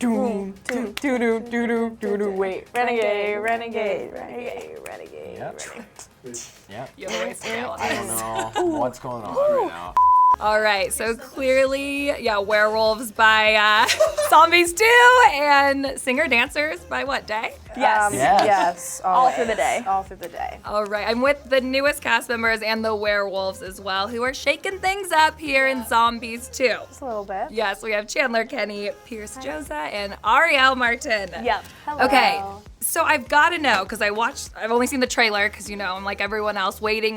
Wait, renegade. Yep. You have a ways to go on I this. don't know what's going on right now. All right, so clearly, Werewolves by Zombies 2 and Singer-Dancers by what, Day? Yes. Yes. All through the day. All through the day. All right, I'm with the newest cast members and the Werewolves as well, who are shaking things up here in Zombies 2. Just a little bit. Yes, we have Chandler Kinney, Pearce Joza, and Ariel Martin. Yep. Hello. Okay, so I've got to know, because I've only seen the trailer, because I'm like everyone else, waiting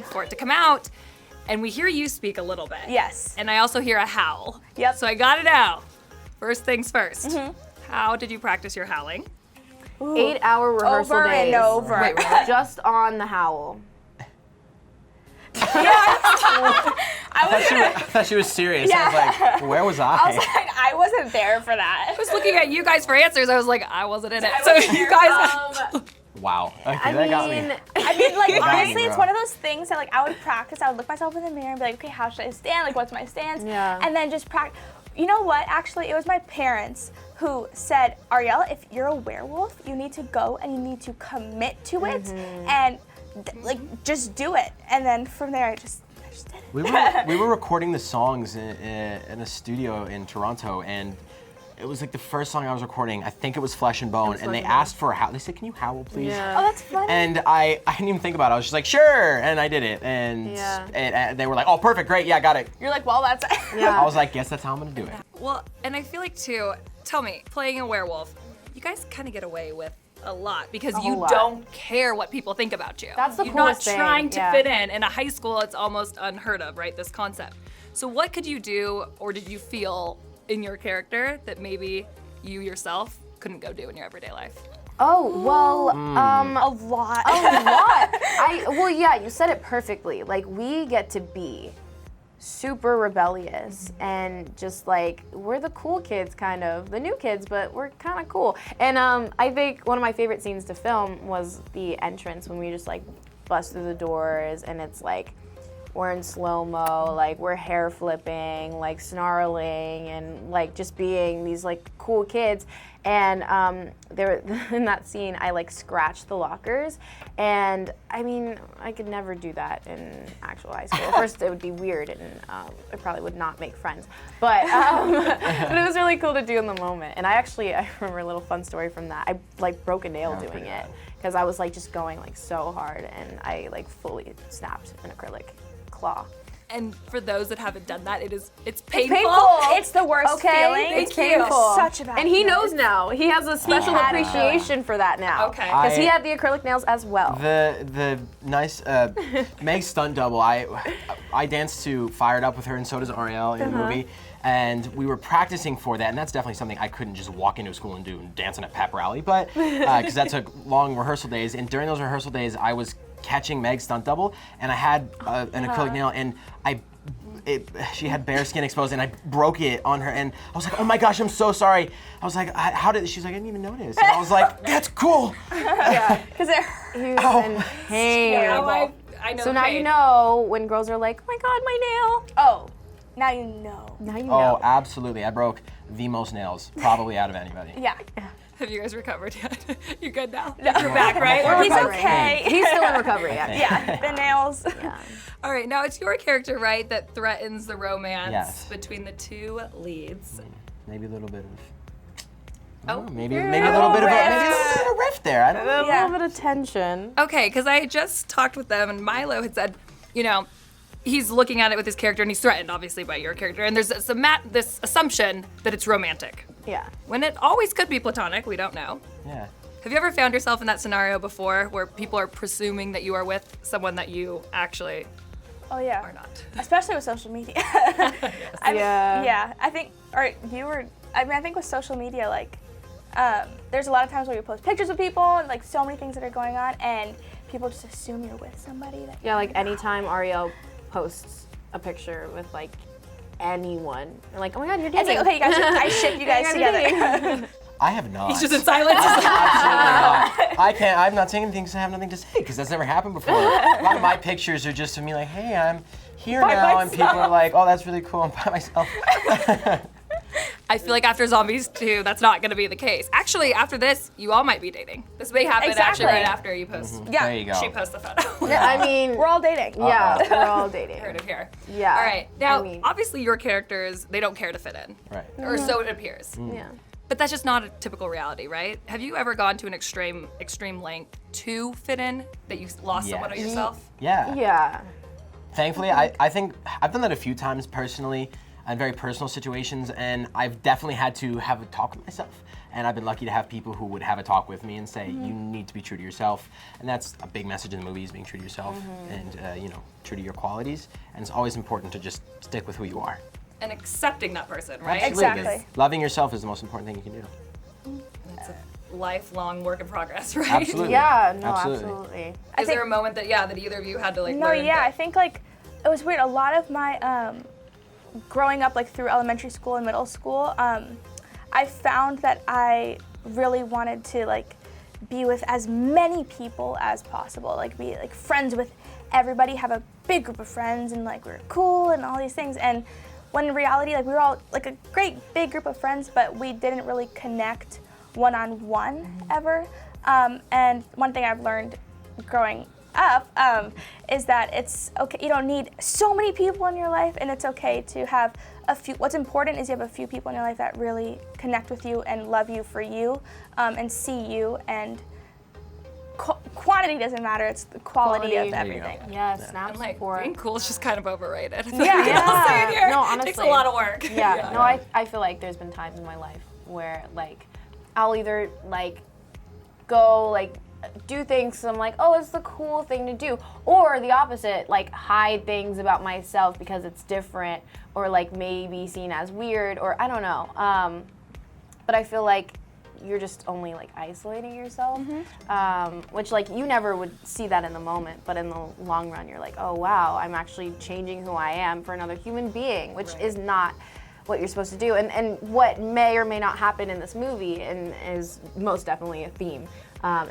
for it to come out. And we hear you speak a little bit. Yes. And I also hear a howl. Yep. So I got to know, first things first, how did you practice your howling? 8-hour rehearsal Over days. and over. Wait, what? Just on the howl. I thought she was serious. I was like, where was I? I was like, I wasn't there for that. I was looking at you guys for answers. I was like, I wasn't in it. So you guys. Wow. Okay, that got me. I mean, like, got me, honestly, it's bro. one of those things that, like, I would practice. I would look myself in the mirror and be like, okay, how should I stand? Like, what's my stance? Yeah. And then just practice. You know what? Actually, it was my parents who said, Ariel, if you're a werewolf, you need to go and you need to commit to it and, like, just do it. And then from there, I just did it. We were recording the songs in a studio in Toronto, and it was like the first song I was recording. I think it was Flesh and Bone, and they asked for a howl. They said, "Can you howl, please?" Yeah. Oh, that's funny. And I didn't even think about it. I was just like, "Sure," and I did it. And they were like, "Oh, perfect, great, yeah, got it." You're like, well, that's Yeah. I was like, "Guess that's how I'm gonna do it." Well, and I feel like, too, tell me, playing a werewolf, you guys kind of get away with a lot because you whole lot. don't care what people think about you. That's the You're coolest not thing, trying to yeah. fit in. In a high school, it's almost unheard of, right, this concept. So what could you do, or did you feel in your character that maybe you yourself couldn't go do in your everyday life? Oh, well, a lot. a lot. Well, yeah, you said it perfectly. Like, we get to be super rebellious and just like, we're the cool kids, kind of, the new kids, but we're kind of cool. And I think one of my favorite scenes to film was the entrance when we just like bust through the doors and it's like, we're in slow-mo, like we're hair flipping, like snarling, and like just being these like cool kids. And there in that scene, I like scratched the lockers, and I mean, I could never do that in actual high school. First, it would be weird, and I probably would not make friends. But but it was really cool to do in the moment. And I remember a little fun story from that. I like broke a nail doing it because I was like just going like so hard, and I like fully snapped an acrylic claw. And for those that haven't done that, it's painful. painful. It's the worst feeling. It's Thank you. painful. Such a bad And he feeling. knows now. He has a special appreciation for that now. Okay. Because he had the acrylic nails as well. The nice Meg's stunt double. I danced to "Fired Up" with her, and so does Ariel in the movie. And we were practicing for that, and that's definitely something I couldn't just walk into school and do, dancing at pep rally, but because that took long rehearsal days. And during those rehearsal days, I was catching Meg's stunt double, and I had an acrylic nail, and she had bare skin exposed, and I broke it on her, and I was like, oh my gosh, I'm so sorry. I was like, how did, she's like, I didn't even notice. And I was like, that's cool. Yeah, because it hurts. He was in pain. Now I know So now pain. you know when girls are like, oh my god, my nail. Oh, now you know. Now you Oh, know. absolutely. I broke the most nails, probably out of anybody. Yeah. Have you guys recovered yet? You good now? You're back, right? He's okay. He's still in recovery, actually. Yeah, the nails. Yeah. All right, now it's your character, right, that threatens the romance Yes. between the two leads. Maybe a little bit of. Oh. Maybe a little bit of a rift there. I don't know. A Yeah. little bit of tension. Okay, because I just talked with them, and Milo had said, he's looking at it with his character, and he's threatened, obviously, by your character, and there's this assumption that it's romantic. Yeah. When it always could be platonic, we don't know. Yeah. Have you ever found yourself in that scenario before where people are presuming that you are with someone that you actually Oh yeah. are not? Especially with social media. Yeah. I think, I think with social media, like, there's a lot of times where you post pictures of people and like so many things that are going on, and people just assume you're with somebody. That Yeah, like anytime Ariel posts a picture with like anyone, they're like, oh my god, you're dating. It's like, okay, you guys, I ship you guys together. I have not. He's just in silence. Absolutely not. I can't. I'm not saying anything because I have nothing to say because that's never happened before. A lot of my pictures are just of me like, hey, I'm here By now, and myself. people are like, oh, that's really cool. I'm by myself. I feel like after Zombies 2, that's not going to be the case. Actually, after this, you all might be dating. This may happen actually right after you post. Yeah. There you go. She posts the photo. Yeah, I mean, We're all dating. yeah, we're all dating. Heard it here. Yeah. All right. Now, I mean- obviously, your characters, they don't care to fit in. Right. Or so it appears. Yeah. But that's just not a typical reality, right? Have you ever gone to an extreme length to fit in, that you lost someone of Yes. yourself? Yeah. Yeah. Thankfully, I think I've done that a few times personally in very personal situations, and I've definitely had to have a talk with myself. And I've been lucky to have people who would have a talk with me and say, you need to be true to yourself. And that's a big message in the movies, being true to yourself and, you know, true to your qualities. And it's always important to just stick with who you are. And accepting that person, right? Absolutely. Exactly. Loving yourself is the most important thing you can do. It's a lifelong work in progress, right? Absolutely. Yeah, no, Absolutely. absolutely. Is there a moment that either of you had to like No, learn? yeah, I that- think like it was weird. A lot of my growing up like through elementary school and middle school, I found that I really wanted to like be with as many people as possible, like be like friends with everybody, have a big group of friends, and like we were cool and all these things. And when in reality, like we were all like a great big group of friends, but we didn't really connect one-on-one ever. And one thing I've learned growing up is that it's okay, you don't need so many people in your life, and it's okay to have a few. What's important is you have a few people in your life that really connect with you and love you for you, and see you, and quantity doesn't matter, it's the quality of Quality. everything. Yes, snap And like support. being cool is just kind of overrated. Yeah. Yeah. No, It takes a honestly. lot of work. Yeah, no, I feel like there's been times in my life where like I'll either like go like do things so I'm like, oh, it's the cool thing to do, or the opposite, like hide things about myself because it's different, or like maybe seen as weird, or I don't know. But I feel like you're just only like isolating yourself, which like you never would see that in the moment, but in the long run you're like, oh wow, I'm actually changing who I am for another human being, which is not what you're supposed to do, and what may or may not happen in this movie, and is most definitely a theme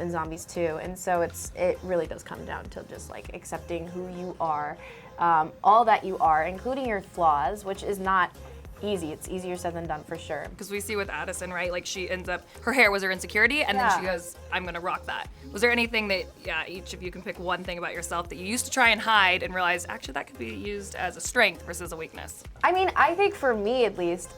in Zombies 2. And so it really does come down to just like accepting who you are, all that you are, including your flaws, which is not easy. It's easier said than done for sure. Because we see with Addison, right? Like she ends up, her hair was her insecurity, and then she Yeah. goes, I'm gonna rock that. Was there anything that, each of you can pick one thing about yourself that you used to try and hide and realize actually that could be used as a strength versus a weakness? I mean, I think for me at least,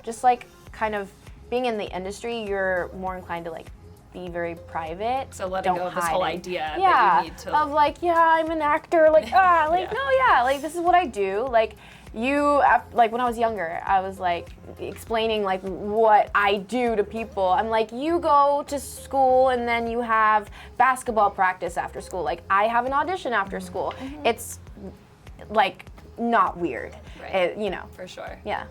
just like kind of being in the industry, you're more inclined to like be very private. So letting Don't go of this hide whole it. idea Yeah, that you need to. of like, yeah, I'm an actor, like, like, Yeah. no, yeah, like this is what I do. Like like when I was younger, I was like explaining like what I do to people. I'm like, you go to school and then you have basketball practice after school. Like I have an audition after school. It's like not weird, Right. you know. For sure. Yeah.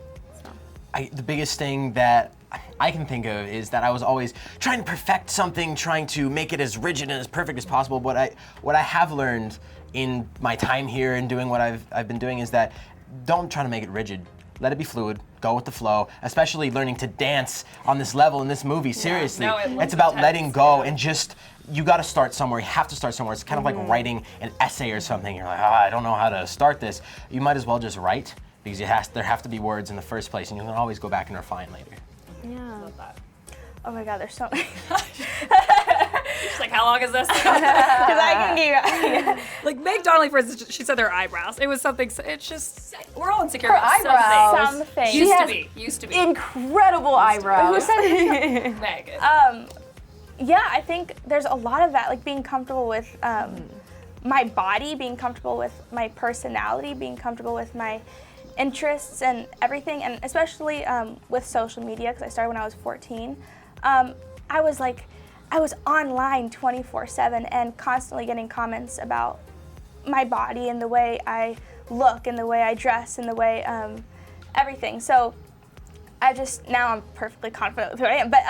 The biggest thing that I can think of is that I was always trying to perfect something, trying to make it as rigid and as perfect as possible. What I have learned in my time here and doing what I've been doing is that don't try to make it rigid. Let it be fluid. Go with the flow. Especially learning to dance on this level in this movie. Seriously, No, it looks it's about intense. letting go and just. You got to start somewhere. You have to start somewhere. It's kind of like writing an essay or something. You're like, I don't know how to start this. You might as well just write, because there have to be words in the first place, and you can always go back and refine later. Yeah. Love that. Oh my God, there's so many. She's like, how long is this? Because I can give you. Like Meg Donnelly, for instance, she said their eyebrows. It was something. It's just we're all insecure Her about eyebrows. something. Something. She Used has to be. Used to be. Incredible eyebrows. Who said it? Meg. Yeah, I think there's a lot of that, like being comfortable with my body, being comfortable with my personality, being comfortable with my interests and everything, and especially with social media, because I started when I was 14. I was online 24/7 and constantly getting comments about my body and the way I look and the way I dress and the way everything. So now I'm perfectly confident with who I am, but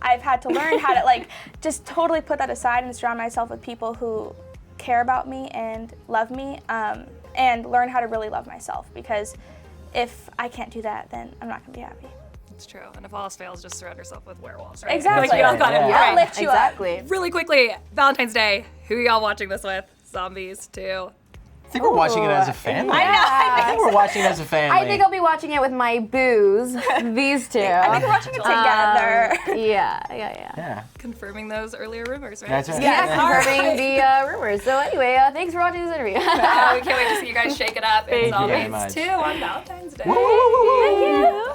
I've had to learn how to like just totally put that aside and surround myself with people who care about me and love me, and learn how to really love myself, because if I can't do that, then I'm not gonna be happy. It's true. And if all else fails, just surround yourself with werewolves, right? Exactly. Like we all got it. Yeah. I'll lift you up. Exactly. Really quickly, Valentine's Day. Who are y'all watching this with? Zombies 2. think we're watching it as a family. I think we're watching it as a family. I think I'll be watching it with my boos, these two. I think we're watching it together. Yeah. Confirming those earlier rumors, right? That's right. Yeah, confirming the rumors. So anyway, thanks for watching this interview. We can't wait to see you guys shake it up in you very Zombies much. 2 on Valentine's Day. Woo, woo, woo, woo. Thank you.